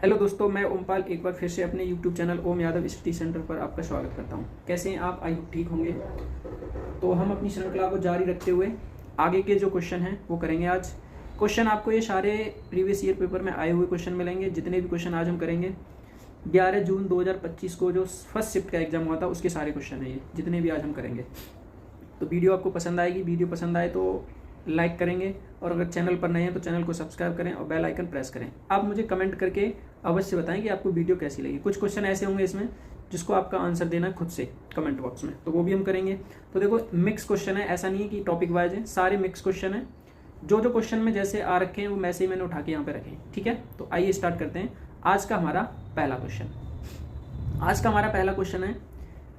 Hello दोस्तों, मैं ओमपाल एक बार फिर से अपने यूट्यूब चैनल ओम यादव स्टडी सेंटर पर आपका स्वागत करता हूं। कैसे हैं आप? आई होप ठीक होंगे। तो हम अपनी श्रृंखला को जारी रखते हुए आगे के जो क्वेश्चन हैं वो करेंगे आज। क्वेश्चन आपको ये सारे प्रीवियस ईयर पेपर में आए हुए क्वेश्चन मिलेंगे। जितने भी क्वेश्चन आज हम करेंगे 11 जून 2025 को जो फर्स्ट शिफ्ट का एग्जाम हुआ था उसके सारे क्वेश्चन हैं ये, जितने भी आज हम करेंगे। तो वीडियो आपको पसंद आएगी। वीडियो पसंद आए तो लाइक करेंगे और अगर चैनल पर नए हैं तो चैनल को सब्सक्राइब करें और बेल आइकन प्रेस करें। आप मुझे कमेंट करके अवश्य बताएं कि आपको वीडियो कैसी लगी। कुछ क्वेश्चन ऐसे होंगे इसमें जिसको आपका आंसर देना है खुद से कमेंट बॉक्स में, तो वो भी हम करेंगे। तो देखो, मिक्स क्वेश्चन है, ऐसा नहीं है कि टॉपिक वाइज है, सारे मिक्स क्वेश्चन है। जो जो क्वेश्चन में जैसे आ रखे हैं वो वैसे ही मैंने उठा के यहाँ पे रखे हैं। ठीक है, तो आइए स्टार्ट करते हैं। आज का हमारा पहला क्वेश्चन है,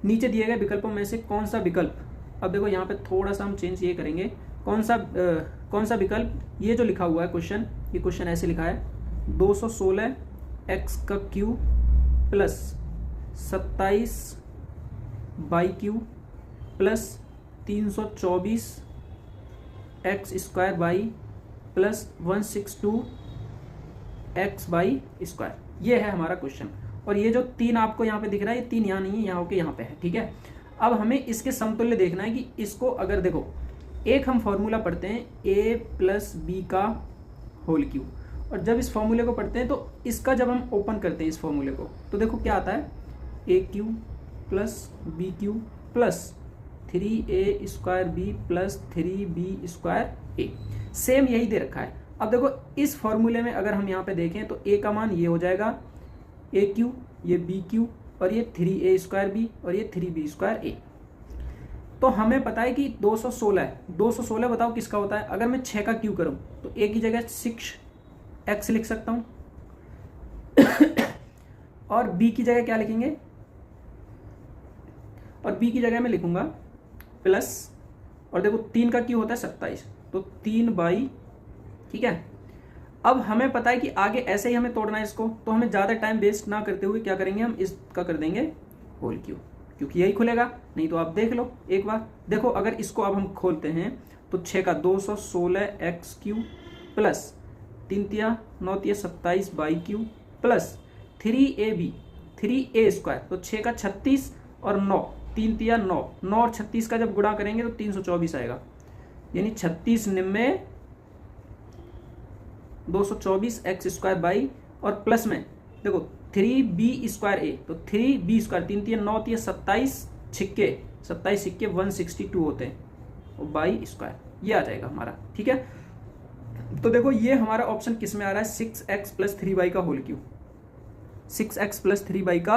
नीचे दिए गए विकल्पों में से कौन सा विकल्प। अब देखो यहाँ पे थोड़ा सा हम चेंज ये करेंगे, कौन सा विकल्प, ये जो लिखा हुआ है क्वेश्चन, ये क्वेश्चन ऐसे लिखा है 216 एक्स का Q plus 27 by Q plus 324 x square by plus 162 x by square. ये है हमारा क्वेश्चन। और ये जो तीन आपको यहाँ पे दिख रहा है, ये तीन यहाँ नहीं है, यहाँ होके यहाँ पे है। ठीक है, अब हमें इसके समतुल्य देखना है कि इसको, अगर देखो एक हम फॉर्मूला पढ़ते हैं a प्लस बी का होल क्यू, और जब इस फॉर्मूले को पढ़ते हैं तो इसका जब हम ओपन करते हैं इस फॉर्मूले को तो देखो क्या आता है, A cube plus B cube plus 3a square B plus 3b square A. Same यही दे रखा है। अब देखो इस फॉर्मूले में अगर हम यहाँ पे देखें तो a का मान ये हो जाएगा ए क्यू, ये बी क्यू, और ये 3a स्क्वायर बी और ये 3b स्क्वायर ए। तो हमें पता है कि 216 है। 216 बताओ किसका होता है। अगर मैं 6 का क्यू करूं तो a की जगह 6x लिख सकता हूं और b की जगह क्या लिखेंगे, और b की जगह मैं लिखूंगा प्लस, और देखो 3 का क्यू होता है 27, तो 3 बाई। ठीक है, अब हमें पता है कि आगे ऐसे ही हमें तोड़ना है इसको, तो हमें ज़्यादा टाइम वेस्ट ना करते हुए क्या करेंगे, हम इसका कर देंगे होल क्यू, क्योंकि यही खुलेगा। नहीं तो आप देख लो एक बार, देखो अगर इसको अब हम खोलते हैं तो 6 का 216 एक्स क्यू प्लस 3 तिया 9 तिया 27 by Q plus 3ab 3a square, तो 6 का 36 और 9 3 तिया 9 9 और 36 का जब गुणा करेंगे तो 324 आएगा, यानी 36 निम्मे 224 एक्स स्क्वायर बाई, और प्लस में देखो 3b स्क्वायर ए, तो 3b स्क्वायर 3 तिया 9 तिया 27 छिक्के 162 होते हैं, और बाई स्क्वायर, ये आ जाएगा हमारा। ठीक है, तो देखो ये हमारा ऑप्शन किस में आ रहा है, 6x प्लस 3y का whole Q, 6x plus 3y का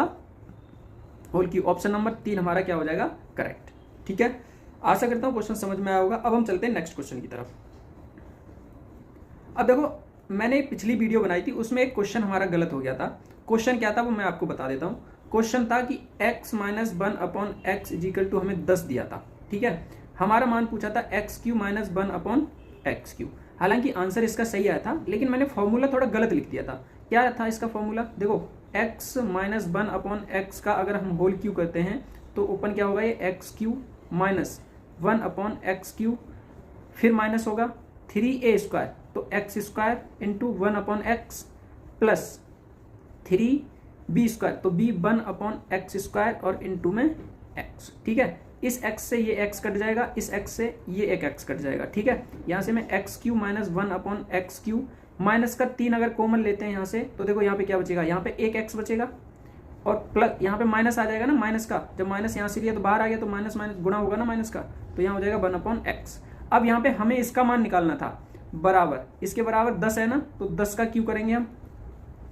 होल क्यू। ऑप्शन नंबर 3 हमारा क्या हो जाएगा, करेक्ट। ठीक है, आशा करता हूँ क्वेश्चन समझ में आया होगा। अब हम चलते हैं नेक्स्ट क्वेश्चन की तरफ। अब देखो मैंने पिछली वीडियो बनाई थी, उसमें एक क्वेश्चन हमारा गलत हो गया था। क्वेश्चन क्या था वो मैं आपको बता देता हूँ। क्वेश्चन था कि x minus 1 upon x equal to, हमें 10 दिया था। ठीक है, हमारा मान पूछा था x Q minus 1 upon x Q. हालांकि आंसर इसका सही आया था, लेकिन मैंने फॉर्मूला थोड़ा गलत लिख दिया था। क्या था इसका फॉर्मूला, देखो x माइनस 1 अपॉन एक्स का अगर हम होल क्यू करते हैं तो ओपन क्या होगा, ये x Q minus 1 upon x Q, फिर माइनस होगा 3a स्क्वायर, तो x square into 1 upon x plus 3b square, तो b 1 अपॉन एक्स स्क्वायर और इंटू में x। ठीक है, इस x से ये x कट जाएगा, इस x से ये एक x कट जाएगा। ठीक है, यहाँ से मैं x Q minus 1 upon x Q minus का 3 अगर कॉमन लेते हैं यहाँ से, तो देखो यहाँ पे क्या बचेगा, यहाँ पे एक x बचेगा और प्लस यहाँ पे माइनस आ जाएगा ना, माइनस का जब माइनस यहाँ से लिया तो बाहर आ गया, तो माइनस माइनस गुणा होगा ना माइनस का, तो यहाँ हो जाएगा 1 अपॉन एक्स। अब यहाँ पे हमें इसका मान निकालना था, बराबर इसके बराबर 10 है ना, तो 10 का क्यू करेंगे हम,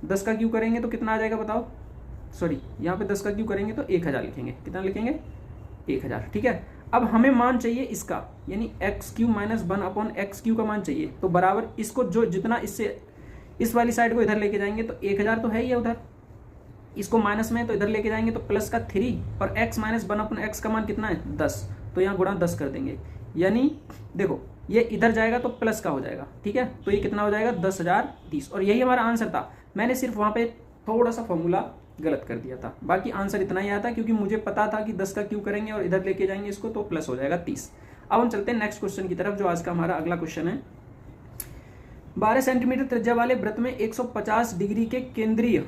10 का क्यू करेंगे तो कितना आ जाएगा बताओ, सॉरी यहाँ पे 10 का क्यू करेंगे तो 1000 लिखेंगे। कितना लिखेंगे, 1000। ठीक है, अब हमें मान चाहिए इसका, यानी x Q minus 1 upon x Q का मान चाहिए, तो बराबर इसको जो जितना इससे इस वाली साइड को इधर लेके जाएंगे तो 1000 तो है ही है उधर, इसको माइनस में तो इधर लेके जाएंगे तो प्लस का 3, और x माइनस 1 अपॉन एक्स का मान कितना है 10, तो यहाँ गुणा 10 कर देंगे, यानी देखो ये इधर जाएगा तो प्लस का हो जाएगा। ठीक है, तो ये कितना हो जाएगा 10,030, और यही हमारा आंसर था। मैंने सिर्फ वहाँ पे थोड़ा सा फॉर्मूला गलत कर दिया था, बाकी आंसर इतना ही आया था, क्योंकि मुझे पता था कि 10 का क्यू करेंगे और इधर लेके जाएंगे इसको तो प्लस हो जाएगा 30। अब हम चलते हैं नेक्स्ट क्वेश्चन की तरफ, जो आज का हमारा अगला क्वेश्चन है। 12 सेंटीमीटर त्रिज्या वाले वृत्त में 150 डिग्री के केंद्रीय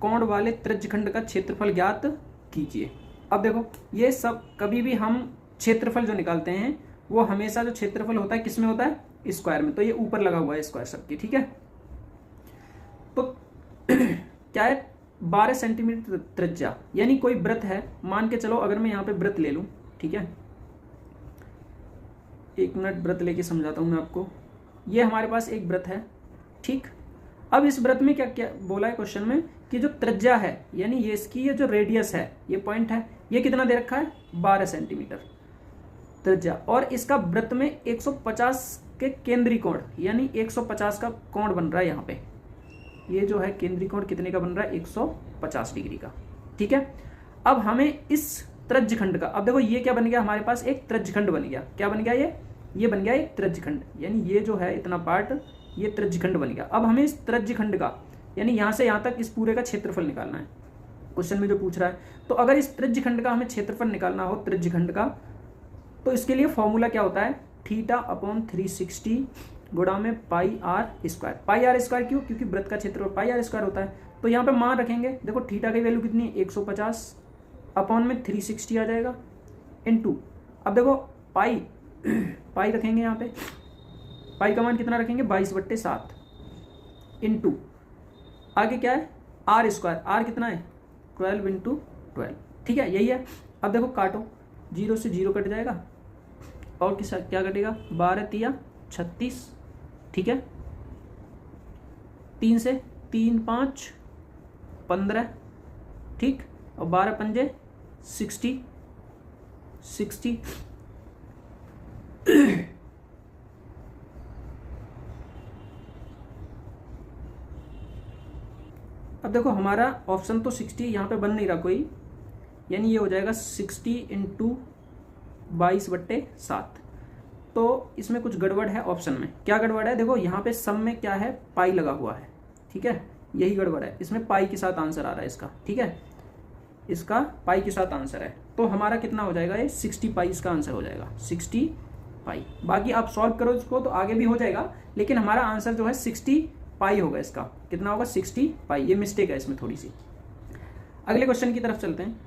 कोण वाले त्रिज्यखंड का क्षेत्रफल ज्ञात कीजिए। अब देखो ये सब कभी भी हम क्षेत्रफल जो निकालते हैं वो हमेशा जो क्षेत्रफल होता है किस में होता है, स्क्वायर में। तो ये ऊपर लगा हुआ है स्क्वायर सबकी, ठीक है। तो क्या है 12 सेंटीमीटर त्रिज्या, यानी कोई वृत्त है, मान के चलो अगर मैं यहाँ पे वृत्त ले लूं, ठीक है, 1 मिनट वृत्त लेके समझाता हूं मैं आपको। ये हमारे पास एक वृत्त है, ठीक। अब इस वृत्त में क्या क्या बोला है क्वेश्चन में कि जो त्रिज्या है यानी ये इसकी ये जो रेडियस है, ये पॉइंट है, ये कितना दे रखा है 12 सेंटीमीटर त्रिज्या, और इसका वृत्त में 150 के केंद्रीय कोण यानी 150 का कोण बन रहा है यहाँ पे। ये जो है केंद्रीय कोण कितने का बन रहा है 150 डिग्री का, ठीक है। अब हमें इस त्रिज्यखंड का, अब देखो ये क्या बन गया हमारे पास, एक त्रिज्यखंड बन गया। क्या बन गया ये बन गया एक त्रिज्यखंड, यानी ये जो है इतना पार्ट ये त्रिज्यखंड बन गया। अब हमें इस त्रिज्यखंड का यानी यहां से यहां तक इस पूरे का क्षेत्रफल निकालना है, क्वेश्चन में जो पूछ रहा है। तो अगर इस त्रिज्यखंड का हमें क्षेत्रफल निकालना हो त्रिज्यखंड का, तो इसके लिए फॉर्मूला क्या होता है, θ/360 गुणा में pi R square. Pi R square क्यों, क्योंकि वृत्त का क्षेत्रफल पाई आर स्क्वायर होता है। तो यहाँ पे मान रखेंगे, देखो थीटा की वैल्यू कितनी है 150 अपॉन में 360 आ जाएगा इनटू, अब देखो पाई पाई रखेंगे यहाँ पे, पाई का मान कितना रखेंगे 22/7 इनटू आगे क्या है आर स्क्वायर, आर कितना है 12 × 12, ठीक है, यही है। अब देखो काटो, 0 से 0 कट जाएगा और किस क्या कटेगा 12 × 36, ठीक है, 3 से 3 5 15, ठीक, और 12 पंजे 60 अब देखो हमारा ऑप्शन तो 60 यहाँ पे बन नहीं रहा कोई, यानी ये हो जाएगा 60 × 22/7। तो इसमें कुछ गड़बड़ है ऑप्शन में। क्या गड़बड़ है, देखो यहाँ पे सम में क्या है पाई लगा हुआ है, ठीक है, यही गड़बड़ है। इसमें पाई के साथ आंसर आ रहा है इसका, ठीक है, इसका पाई के साथ आंसर है। तो हमारा कितना हो जाएगा ये 60 पाई इसका आंसर हो जाएगा, 60 पाई। बाकी आप सॉल्व करो इसको तो आगे भी हो जाएगा, लेकिन हमारा आंसर जो है 60 पाई होगा। इसका कितना होगा 60 पाई, ये मिस्टेक है इसमें थोड़ी सी। अगले क्वेश्चन की तरफ चलते हैं।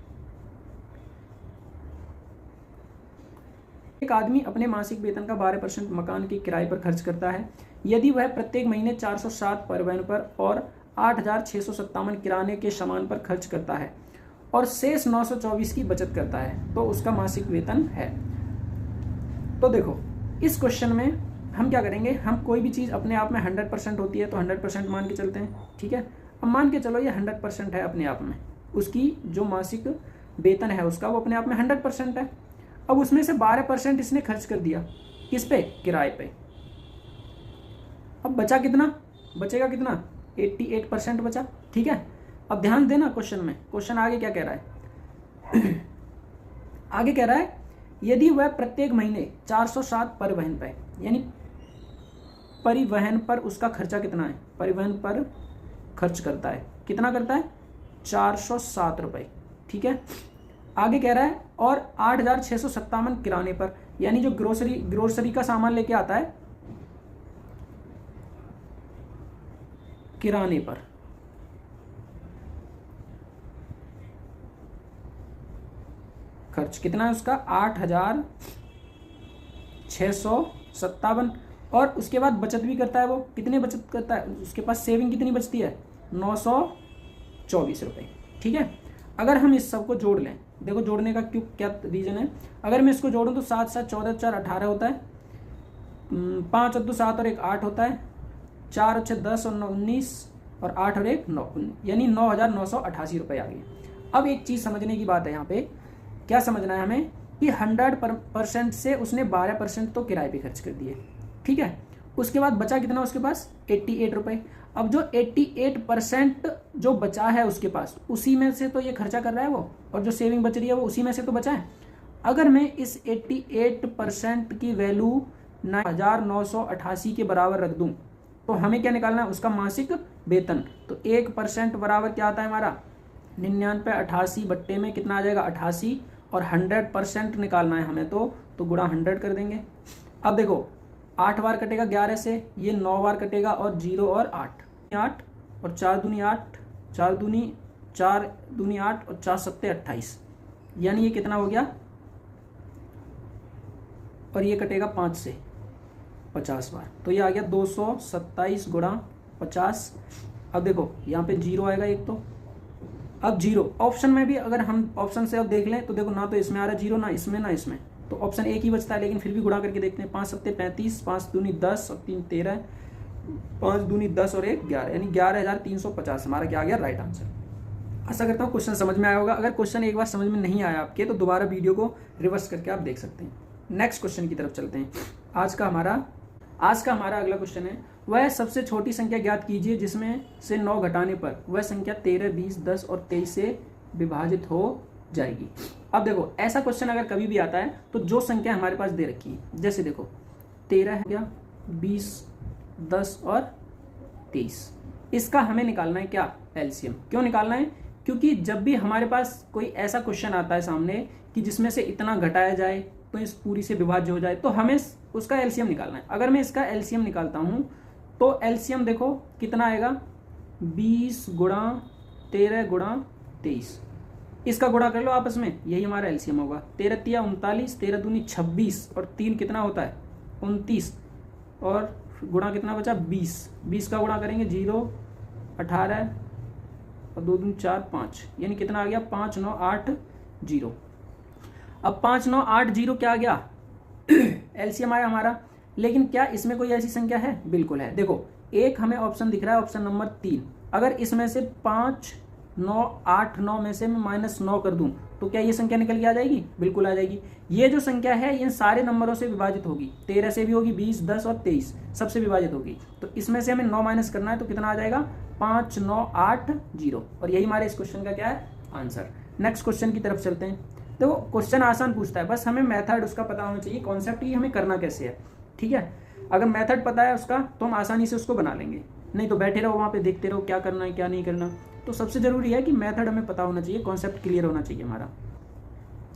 एक आदमी अपने मासिक वेतन का 12% मकान के किराए पर खर्च करता है। यदि वह प्रत्येक महीने 407 परिवहन पर और 8657 किराने के सामान पर खर्च करता है और शेष 924 की बचत करता है, तो उसका मासिक वेतन है। तो देखो इस क्वेश्चन में हम क्या करेंगे, हम कोई भी चीज़ अपने आप में 100% होती है तो 100% मान के चलते हैं, ठीक है। अब मान के चलो ये 100% है अपने आप में, उसकी जो मासिक वेतन है उसका वो अपने आप में 100% है। अब उसमें से 12% इसने खर्च कर दिया, किस पे, किराए पे। अब बचा कितना, बचेगा कितना 88% बचा, ठीक है। अब ध्यान देना क्वेश्चन में, क्वेश्चन आगे क्या कह रहा है आगे कह रहा है यदि वह प्रत्येक महीने 407 परिवहन पे, यानी परिवहन पर उसका खर्चा कितना है, परिवहन पर खर्च करता है, कितना करता है 407 रुपए, ठीक है। आगे कह रहा है और 8657 किराने पर, यानी जो ग्रोसरी का सामान लेके आता है किराने पर, खर्च कितना है उसका 8657, और उसके बाद बचत भी करता है। वो कितने बचत करता है, उसके पास सेविंग कितनी बचती है 924 रुपये, ठीक है। अगर हम इस सब को जोड़ लें, देखो जोड़ने का क्यों क्या रीजन है, अगर मैं इसको जोड़ूं तो 7 7 14 4 18 होता है, 5 और 2 7 और 1 8 होता है, 4 और 6 10 और 9 19 और 8 और 1 9, यानी 9988 रुपये आ गए। अब एक चीज़ समझने की बात है यहाँ पे, क्या समझना है हमें कि 100% से उसने 12% तो किराए पे खर्च कर दिए, ठीक है। उसके बाद बचा कितना उसके पास 88 रुपये। अब जो 88% जो बचा है उसके पास, उसी में से तो ये खर्चा कर रहा है वो, और जो सेविंग बच रही है वो उसी में से तो बचा है। अगर मैं इस 88% की वैल्यू 9988 के बराबर रख दूं तो हमें क्या निकालना है, उसका मासिक वेतन। तो 1% बराबर क्या आता है हमारा 99, 88 बट्टे में कितना आ जाएगा 88, और 100% निकालना है हमें तो गुणा 100 कर देंगे। अब देखो 8 बार कटेगा 11 से, ये 9 बार कटेगा और 0 और 8 8 और 4 दूनी 8, 4 दूनी 8 और 4 सत्ते 28, यानी ये कितना हो गया, और ये कटेगा 5 से 50 बार, तो ये आ गया 227 गुणा 50। अब देखो यहाँ पे 0 आएगा एक, तो अब 0 ऑप्शन में भी अगर हम ऑप्शन से अब देख लें तो देखो ना तो इसमें आ रहा है 0, ना इसमें ना इसमें, तो ऑप्शन एक ही बचता है, लेकिन फिर भी गुणा करके देखते हैं। 5 सत्ते 35, 5 दूनी 10 और 3 13, 5 दूनी 10 और 1 11, यानी 11,350 हमारा क्या आ गया, राइट आंसर। आशा करता हूँ क्वेश्चन समझ में आया होगा। अगर क्वेश्चन एक बार समझ में नहीं आया आपके तो दोबारा वीडियो को रिवर्स करके आप देख सकते हैं। नेक्स्ट क्वेश्चन की तरफ चलते हैं। आज का हमारा अगला क्वेश्चन है, वह सबसे छोटी संख्या ज्ञात कीजिए जिसमें से 9 घटाने पर वह संख्या 13, 20, 10 और 23 से विभाजित हो जाएगी। अब देखो ऐसा क्वेश्चन अगर कभी भी आता है तो जो संख्या हमारे पास दे रखी है, जैसे देखो 13 है क्या, 20, 10 और 23, इसका हमें निकालना है क्या, एलसीएम। क्यों निकालना है, क्योंकि जब भी हमारे पास कोई ऐसा क्वेश्चन आता है सामने कि जिसमें से इतना घटाया जाए तो इस पूरी से विभाज्य हो जाए, तो हमें उसका एलसीएम निकालना है। अगर मैं इसका एलसीएम निकालता हूं तो एलसीएम देखो कितना आएगा, 20 गुणा 13 गुणा 23, इसका गुणा कर लो आपस में, यही हमारा एलसीएम होगा। 13 तिया 39, 13 दूनी 26 और 3 कितना होता है 29, और गुणा कितना बचा 20, 20 का गुणा करेंगे 0, 18 और 2 दूनी 4 5, यानी कितना आ गया 5980। अब 5980 क्या आ गया, एलसीएम आया हमारा। लेकिन क्या इसमें कोई ऐसी संख्या है, बिल्कुल है। देखो एक हमें ऑप्शन दिख रहा है, ऑप्शन नंबर 3, अगर इसमें से 5 9 8 9 में से मैं -9 कर दूं तो क्या ये संख्या निकल के आ जाएगी, बिल्कुल आ जाएगी। ये जो संख्या है इन सारे नंबरों से विभाजित होगी, 13 से भी होगी, 20, 10 और 23 सबसे विभाजित होगी। तो इसमें से हमें 9 माइनस करना है तो कितना आ जाएगा 5980, और यही हमारे इस क्वेश्चन का क्या है, आंसर। नेक्स्ट क्वेश्चन की तरफ चलते हैं। देखो क्वेश्चन आसान पूछता है, बस हमें मेथड उसका पता होना चाहिए, कॉन्सेप्ट ही हमें करना कैसे है, ठीक है। अगर मेथड पता है उसका तो हम आसानी से उसको बना लेंगे, नहीं तो बैठे रहो वहाँ पे देखते रहो क्या करना है क्या नहीं करना। तो सबसे जरूरी है कि मेथड हमें पता होना चाहिए, कॉन्सेप्ट क्लियर होना चाहिए हमारा।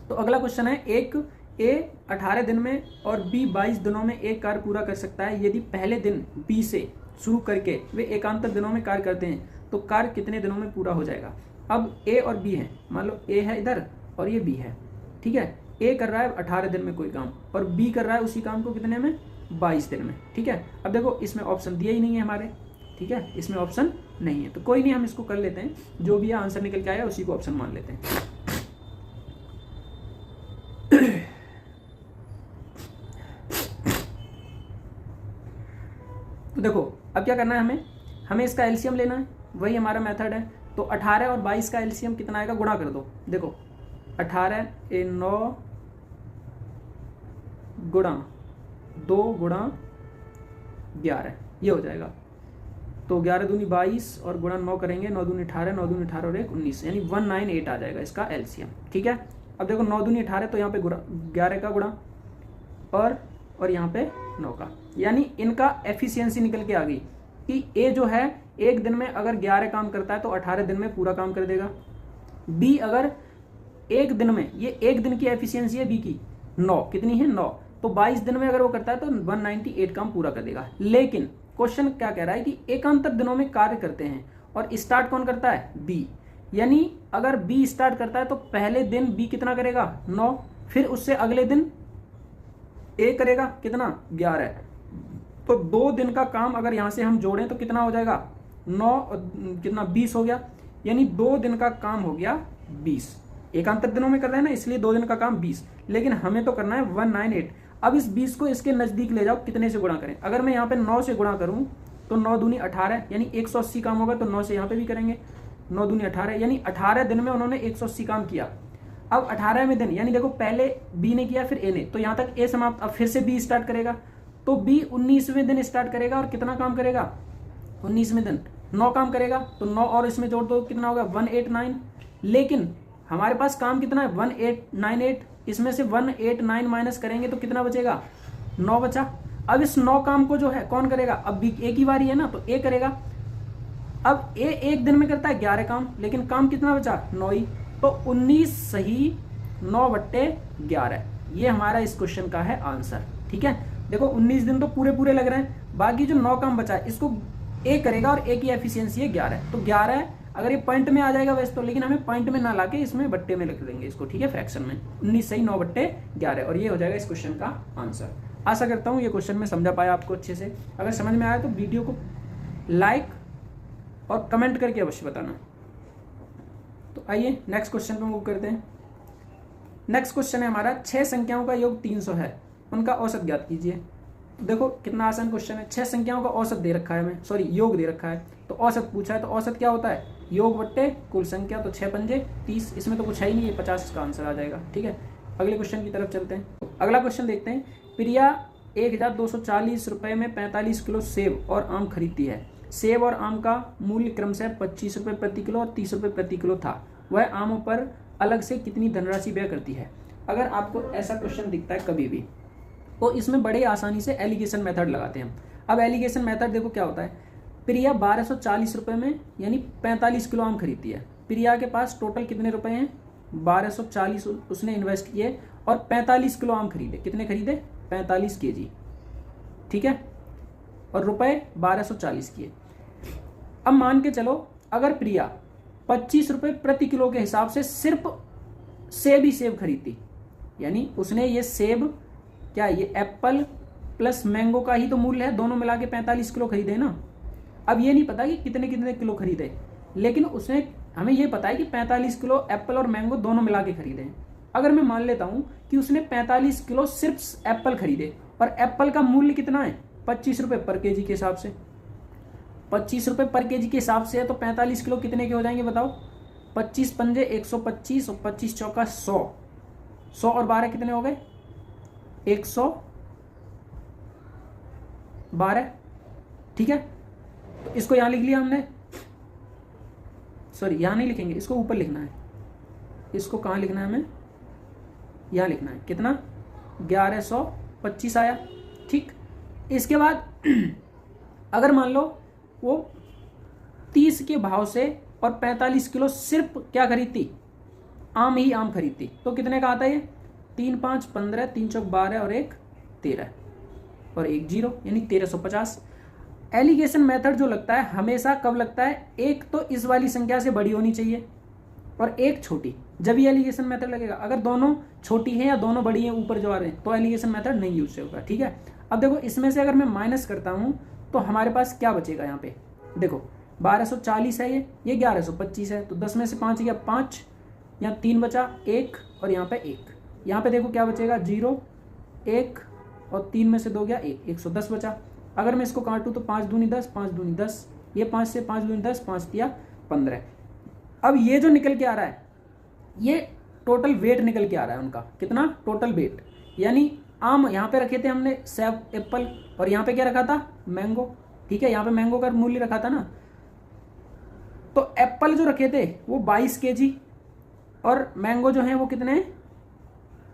तो अगला क्वेश्चन है, एक ए 18 दिन में और बी 22 दिनों में एक कार्य पूरा कर सकता है, यदि पहले दिन बी से शुरू करके वे एकांतर दिनों में कार्य करते हैं तो कार्य कितने दिनों में पूरा हो जाएगा। अब ए और बी है, मान लो ए है इधर और ये बी है, ठीक है। ए कर रहा है 18 दिन में कोई काम और बी कर रहा है उसी काम को कितने में, 22 दिन में, ठीक है। अब देखो इसमें ऑप्शन दिया ही नहीं है हमारे, ठीक है, इसमें ऑप्शन नहीं है, तो कोई नहीं, हम इसको कर लेते हैं, जो भी आंसर निकल के आया उसी को ऑप्शन मान लेते हैं। तो देखो अब क्या करना है, हमें इसका एलसीएम लेना है, वही हमारा मेथड है। तो 18 और 22 का एलसीएम कितना आएगा, गुणा कर दो। देखो 18 ए 9 गुणा 2 गुणा 11, ये हो जाएगा। तो 11 दूनी 22 और गुणा 9 करेंगे, 9 दूनी 18, 9 दूनी 18 और 1 19, यानी 198 आ जाएगा इसका एलसीएम, ठीक है। अब देखो 9 दूनी 18, तो यहाँ पे 11 का गुणा और यहाँ पे 9 का, यानी इनका एफिशिएंसी निकल के आ गई कि ए जो है एक दिन में अगर 11 काम करता है तो 18 दिन में पूरा काम कर देगा। बी अगर एक दिन में, ये एक दिन की एफिशिएंसी है बी की 9, कितनी है 9, तो 22 दिन में अगर वो करता है तो 198 काम पूरा कर देगा। लेकिन क्वेश्चन क्या कह रहा है कि एकांतर दिनों में कार्य करते हैं और स्टार्ट कौन करता है, बी, यानी अगर बी स्टार्ट करता है तो पहले दिन बी कितना करेगा 9, फिर उससे अगले दिन ए करेगा कितना 11, तो 2 दिन का काम अगर यहां से हम जोड़ें तो कितना हो जाएगा 9 कितना 20 हो गया, यानी 2 दिन का काम हो गया 20। एकांतर दिनों में कर रहे हैं ना, इसलिए 2 दिन का काम 20, लेकिन हमें तो करना है 198। अब इस 20 को इसके नजदीक ले जाओ, कितने से गुणा करें। अगर मैं यहाँ पे 9 से गुणा करूं तो 9 दूनी 18, यानी 180 काम होगा, तो 9 से यहाँ पे भी करेंगे, 9 दूनी 18, यानी 18 दिन में उन्होंने 180 काम किया। अब 18वें दिन, यानी देखो पहले बी ने किया फिर ए ने, तो यहाँ तक ए समाप्त। अब फिर से बी स्टार्ट करेगा, तो बी 19वें दिन स्टार्ट करेगा और कितना काम करेगा 19वें दिन 9 काम करेगा, तो 9 और इसमें जोड़ दो, कितना होगा 189। लेकिन हमारे पास काम कितना है 1898, इसमें से 189 माइनस करेंगे तो कितना बचेगा 9 बचा। अब इस 9 काम को जो है कौन करेगा, अब बी ए की बारी है ना, तो ए करेगा। अब ए एक दिन में करता है 11 काम, लेकिन काम कितना बचा 9 ही, तो 19 सही 9/11, ये हमारा इस क्वेश्चन का है आंसर, ठीक है। देखो 19 दिन तो पूरे पूरे लग रहे हैं, बाकी जो 9 काम बचा है इसको ए करेगा और ए की एफिशिएंसी है 11, तो 11 है। अगर ये पॉइंट में आ जाएगा वैसे तो, लेकिन हमें पॉइंट में ना लाके इसमें बट्टे में लिख देंगे इसको, ठीक है, फ्रैक्शन में। 19 सही 9/11 और ये हो जाएगा इस क्वेश्चन का आंसर। आशा करता हूँ ये क्वेश्चन में समझा पाया आपको अच्छे से। अगर समझ में आया तो वीडियो को लाइक और कमेंट करके अवश्य बताना। तो आइए नेक्स्ट क्वेश्चन पे मूव करते हैं। नेक्स्ट क्वेश्चन है हमारा 6 संख्याओं का योग 300 है, उनका औसत ज्ञात कीजिए। देखो कितना आसान क्वेश्चन है। 6 संख्याओं का औसत दे रखा है हमें, सॉरी योग दे रखा है, तो औसत पूछा है, तो औसत क्या होता है, योग बट्टे कुल संख्या, तो 6 पंजे 30, इसमें तो कुछ है ही नहीं, ये 50 का आंसर आ जाएगा। ठीक है, अगले क्वेश्चन की तरफ चलते हैं। अगला क्वेश्चन देखते हैं। प्रिया 1240 रुपये में 45 किलो सेब और आम खरीदती है। सेब और आम का मूल्य क्रमशः 25 रुपये प्रति किलो और 30 रुपये प्रति किलो था। वह आमों पर अलग से कितनी धनराशि व्यय करती है। अगर आपको ऐसा क्वेश्चन दिखता है कभी भी, तो इसमें बड़े आसानी से एलिगेशन मेथड लगाते हैं हम। अब एलिगेशन मेथड देखो क्या होता है। प्रिया 1240 रुपये में यानी 45 किलो आम खरीदती है। प्रिया के पास टोटल कितने रुपए हैं, 1240 उसने इन्वेस्ट किए और 45 किलो आम खरीदे। कितने खरीदे, 45 kg, ठीक है, और रुपए 1240 किए। अब मान के चलो अगर प्रिया 25 रुपये प्रति किलो के हिसाब से सिर्फ सेब ही सेब खरीदती, यानी उसने ये सेब क्या, ये एप्पल प्लस मैंगो का ही तो मूल्य है, दोनों मिला के 45 किलो खरीदे ना। अब ये नहीं पता कि कितने कितने किलो खरीदे, लेकिन उसने, हमें ये पता है कि 45 किलो एप्पल और मैंगो दोनों मिला के खरीदे। अगर मैं मान लेता हूं कि उसने 45 किलो सिर्फ एप्पल खरीदे और एप्पल का मूल्य कितना है, 25 रुपये पर केजी के हिसाब से, 25 रुपये पर केजी के हिसाब से है, तो 45 किलो कितने के हो जाएंगे बताओ, 25 पंजे 125 और 25 चौका 100, 100 और 12 कितने हो गए, 112, ठीक है। तो इसको यहां लिख लिया हमने, सॉरी यहां नहीं लिखेंगे, इसको ऊपर लिखना है। इसको कहां लिखना है हमें, यहां लिखना है, कितना, 1125 आया, ठीक। इसके बाद अगर मान लो वो 30 के भाव से और 45 किलो सिर्फ क्या खरीदती, आम ही आम खरीदती, तो कितने का आता है ये, 3 5 15, 3 चौक 12 और 1 13 और 1 0, यानी 1350। एलिगेशन मेथड जो लगता है हमेशा कब लगता है, एक तो इस वाली संख्या से बड़ी होनी चाहिए और एक छोटी, जब ये एलिगेशन मेथड लगेगा। अगर दोनों छोटी हैं या दोनों बड़ी हैं ऊपर जो आ रहे हैं, तो एलिगेशन मेथड नहीं यूज होगा, ठीक है। अब देखो इसमें से अगर मैं माइनस करता हूं तो हमारे पास क्या बचेगा, यहाँ पे देखो 1240 है, ये 1125 है, तो 10 में से 5 गया 5, यहाँ 3 बचा 1 और यहाँ पे 1, यहाँ पे देखो क्या बचेगा 0 1 और 3 में से 2 गया 1, 110 बचा। अगर मैं इसको काटूं तो 5 दूनी 10, 5 दूनी 10, ये 5 से 5 दूनी 10, 5 दिया 15। अब ये जो निकल के आ रहा है, ये टोटल वेट निकल के आ रहा है उनका, कितना टोटल वेट, यानी आम यहाँ पे रखे थे हमने सेब एप्पल और यहाँ पे क्या रखा था, मैंगो, ठीक है, यहाँ पे मैंगो का मूल्य रखा था ना। तो एप्पल जो रखे थे वो 22 kg और मैंगो जो है वो कितने,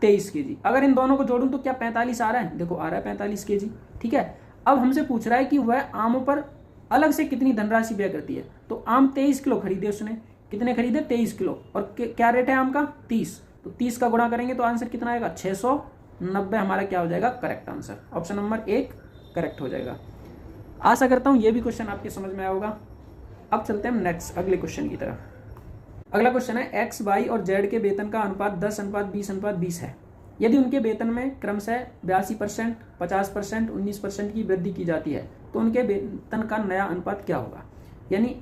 23 kg। अगर इन दोनों को जोड़ूं तो क्या 45 आ रहा है, देखो आ रहा है 45 kg, ठीक है। अब हमसे पूछ रहा है कि वह आमों पर अलग से कितनी धनराशि व्यय करती है। तो आम 23 किलो खरीदे उसने, कितने खरीदे, 23 किलो, और क्या रेट है आम का, 30, तो 30 का गुणा करेंगे तो आंसर कितना आएगा, 690 हमारा क्या हो जाएगा, correct answer, option number 1 correct हो जाएगा। आशा करता हूं ये भी क्वेश्चन आपके समझ में आया होगा। अब चलते हैं नेक्स्ट अगले क्वेश्चन की तरफ। अगला क्वेश्चन है एक्स वाई और जेड के वेतन का अनुपात 10:20:20 है। यदि उनके वेतन में क्रमशः 82%, 50%, 19% की वृद्धि की जाती है तो उनके वेतन का नया अनुपात क्या होगा। यानी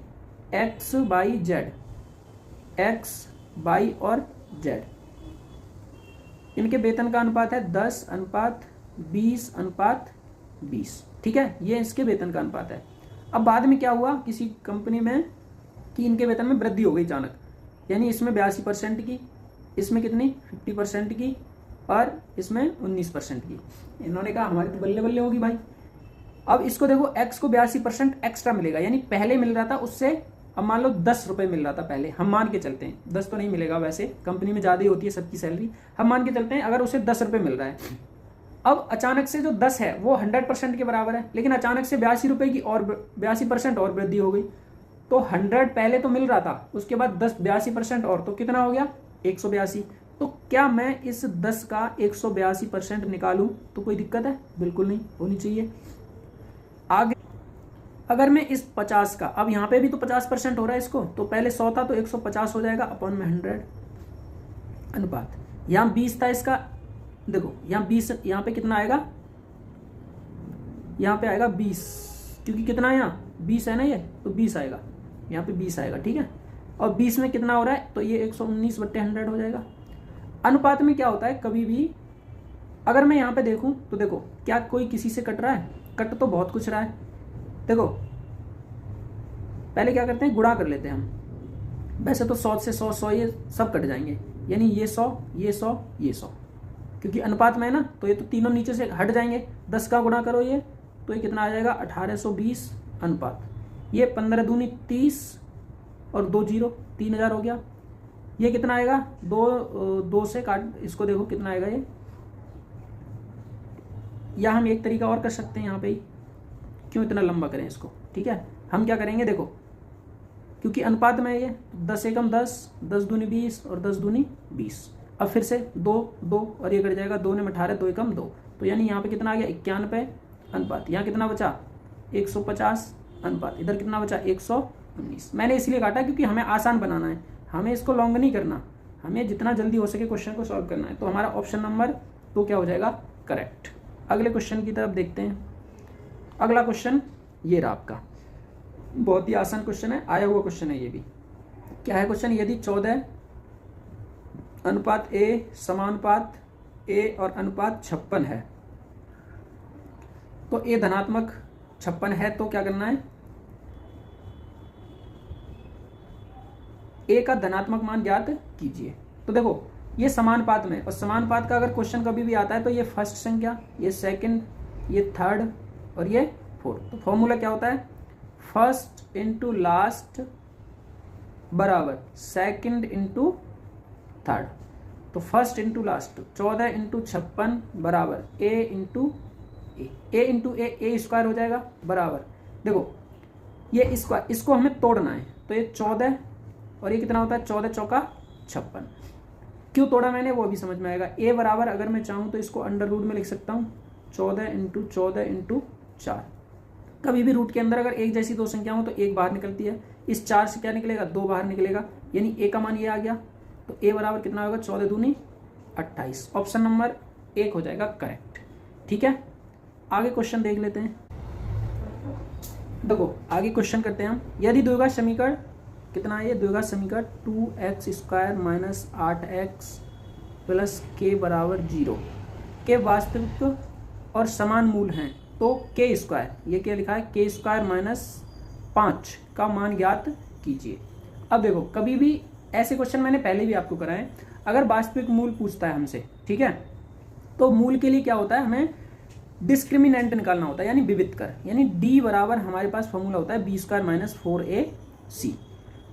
x by Z, x by और जेड, इनके वेतन का अनुपात है 10:20:20, ठीक है, ये इसके वेतन का अनुपात है। अब बाद में क्या हुआ किसी कंपनी में कि इनके वेतन में वृद्धि हो गई अचानक, यानी इसमें 82% की, इसमें कितनी 50% की और इसमें 19% की। इन्होंने कहा हमारी तो बल्ले बल्ले होगी भाई। अब इसको देखो x को 82% एक्स्ट्रा मिलेगा, यानी पहले मिल रहा था उससे, अब मान लो 10 रुपये मिल रहा था पहले, हम मान के चलते हैं 10 तो नहीं मिलेगा, वैसे कंपनी में ज़्यादा ही होती है सबकी सैलरी, हम मान के चलते हैं अगर उसे 10 रुपये मिल रहा है। अब अचानक से जो 10 है वो 100% के बराबर है, लेकिन अचानक से 82 रुपये की और 82% और वृद्धि हो गई। तो 100 पहले तो मिल रहा था, उसके बाद 82% और, तो कितना हो गया 182। तो क्या मैं इस 10 का 182% निकालूं तो कोई दिक्कत है? बिल्कुल नहीं होनी चाहिए। आगे अगर मैं इस 50 का, अब यहाँ पे भी तो 50% हो रहा है इसको, तो पहले 100 था तो 150 हो जाएगा अपॉन में 100 अनुपात। यहाँ 20 था इसका, देखो यहाँ 20, यहाँ पे कितना आएगा, यहाँ पे आएगा 20, क्योंकि कितना है यहाँ 20 है ना, ये तो 20 आएगा, यहाँ पे 20 आएगा, ठीक है। और 20 में कितना हो रहा है, तो ये 119/100 हो जाएगा। अनुपात में क्या होता है, कभी भी अगर मैं यहाँ पे देखूँ तो देखो क्या कोई किसी से कट रहा है? कट तो बहुत कुछ रहा है। देखो पहले क्या करते हैं, गुणा कर लेते हैं हम। वैसे तो 100 से 100 ये सब कट जाएंगे, यानी ये 100 ये 100 ये 100, क्योंकि अनुपात में है ना, तो ये तो तीनों नीचे से हट जाएंगे। 10 का गुणा करो ये, तो ये कितना आ जाएगा 1820 अनुपात। ये 15 दूनी 30 और 2 0, 3000 हो गया। ये कितना आएगा, दो से काट इसको, देखो कितना आएगा ये। या हम एक तरीका और कर सकते हैं यहाँ पे ही, क्यों इतना लंबा करें इसको, ठीक है। हम क्या करेंगे, देखो क्योंकि अनुपात में ये 10 एकम 10, 10 दूनी 20 और 10 दूनी 20। अब फिर से 2 2 और ये कट जाएगा, 2 ने 18, 2 एकम 2, तो यानी यहाँ पे कितना आ गया 91 अनुपात। यहाँ कितना बचा 150 अनुपात। इधर कितना बचा 119। मैंने इसलिए काटा क्योंकि हमें आसान बनाना है, हमें इसको लॉन्ग नहीं करना, हमें जितना जल्दी हो सके क्वेश्चन को सॉल्व करना है। तो हमारा ऑप्शन नंबर 2 क्या हो जाएगा, करेक्ट। अगले क्वेश्चन की तरफ देखते हैं। अगला क्वेश्चन ये रहा आपका, बहुत ही आसान क्वेश्चन है, आया हुआ क्वेश्चन है ये भी। क्या है क्वेश्चन, यदि 14 अनुपात ए समानुपात ए और अनुपात 56 है, तो ए धनात्मक 56 है, तो क्या करना है, ए का धनात्मक मान ज्ञात कीजिए। तो देखो ये समानुपात में, और समानुपात का अगर क्वेश्चन कभी भी आता है तो ये फर्स्ट संख्या, ये सेकंड, ये थर्ड और ये फोर्थ। तो फॉर्मूला क्या होता है, फर्स्ट इंटू लास्ट बराबर सेकंड इंटू थर्ड। तो फर्स्ट इंटू लास्ट 14 इंटू 56 बराबर ए इंटू ए स्क्वायर हो जाएगा बराबर, देखो ये स्क्वायर, इसको हमें तोड़ना है, तो ये 14 और ये कितना होता है 14 चौका 56। क्यों तोड़ा मैंने वो अभी समझ में आएगा। ए बराबर अगर मैं चाहूँ तो इसको अंडर रूट में लिख सकता हूँ 14 इंटू 14 इंटू 4। कभी भी रूट के अंदर अगर एक जैसी दो संख्या हो तो एक बाहर निकलती है, इस 4 से क्या निकलेगा 2 बाहर निकलेगा, यानी ए का मान ये आ गया। तो ए बराबर कितना होगा 14 दूनी 28। ऑप्शन नंबर 1 हो जाएगा करेक्ट, ठीक है। आगे क्वेश्चन देख लेते हैं। देखो आगे क्वेश्चन करते हैं हम। यदि द्विघात समीकरण कितना है, ये द्विघात समीकरण 2x² - 8x प्लस k बराबर 0 के वास्तविक और समान मूल हैं, तो k², ये क्या लिखा है k² - 5 का मान ज्ञात कीजिए। अब देखो कभी भी ऐसे क्वेश्चन मैंने पहले भी आपको कराए, अगर वास्तविक मूल पूछता है हमसे, ठीक है, तो मूल के लिए क्या होता है, हमें डिस्क्रिमिनेंट निकालना होता है, यानी विविधकर, यानी d बराबर हमारे पास फॉर्मूला होता है b² - 4ac,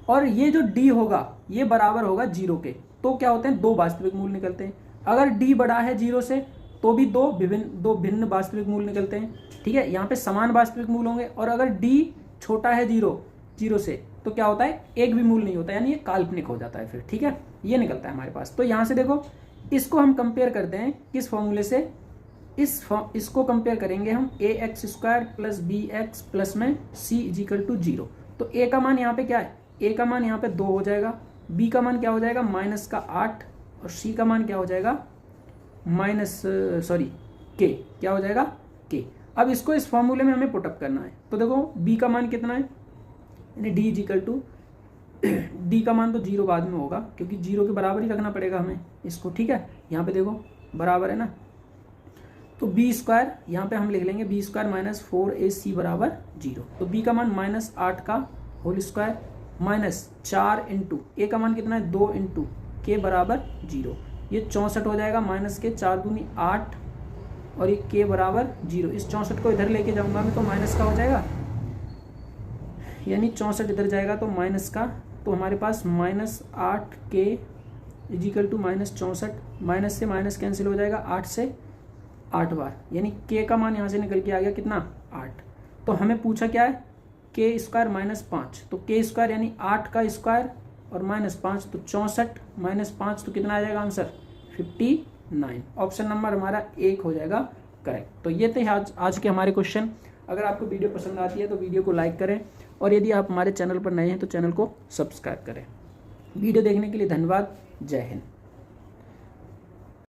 और ये जो d होगा ये बराबर होगा 0 के। तो क्या होते हैं, 2 वास्तविक मूल निकलते हैं। अगर d बड़ा है 0 से तो भी दो भिन्न वास्तविक मूल निकलते हैं, ठीक है। यहाँ पे समान वास्तविक मूल होंगे, और अगर d छोटा है 0 से तो क्या होता है, एक भी मूल नहीं होता, यानी ये काल्पनिक हो जाता है फिर, ठीक है। ये निकलता है हमारे पास। तो यहाँ से देखो इसको हम कंपेयर करते हैं किस फॉर्मूले से, इसको कंपेयर करेंगे हम ax² प्लस bx प्लस में c = 0। तो a का मान यहाँ पे क्या है, a का मान यहाँ पे 2 हो जाएगा, b का मान क्या हो जाएगा -8, और c का मान क्या हो जाएगा k क्या हो जाएगा k। अब इसको इस फॉर्मूले में हमें पुटअप करना है। तो देखो b का मान कितना है, यानी d का मान तो 0 बाद में होगा, क्योंकि 0 के बराबर ही रखना पड़ेगा हमें इसको, ठीक है। यहाँ पे देखो बराबर है ना, तो b² यहाँ पे हम लिख लेंगे b² - 4ac बराबर 0। तो b का मान -8 का होल स्क्वायर -4 इंटू a का मान कितना है 2 इंटू k बराबर 0, ये 64 हो जाएगा, माइनस के 4 दूनी 8 और ये k बराबर 0। इस 64 को इधर लेके जाऊंगा मैं तो माइनस का हो जाएगा, यानी 64 इधर जाएगा तो माइनस का, तो हमारे पास -8k = -64, माइनस से माइनस कैंसिल हो जाएगा 8 से 8 बार, यानी k का मान यहाँ से निकल के आ गया कितना 8। तो हमें पूछा क्या है k² - 5, तो k² यानी 8 का स्क्वायर और -5 तो 64 -5 तो कितना आ जाएगा आंसर 59। ऑप्शन नंबर हमारा 1 हो जाएगा करेक्ट। तो ये थे आज के हमारे क्वेश्चन। अगर आपको वीडियो पसंद आती है तो वीडियो को लाइक करें, और यदि आप हमारे चैनल पर नए हैं तो चैनल को सब्सक्राइब करें। वीडियो देखने के लिए धन्यवाद। जय हिंद।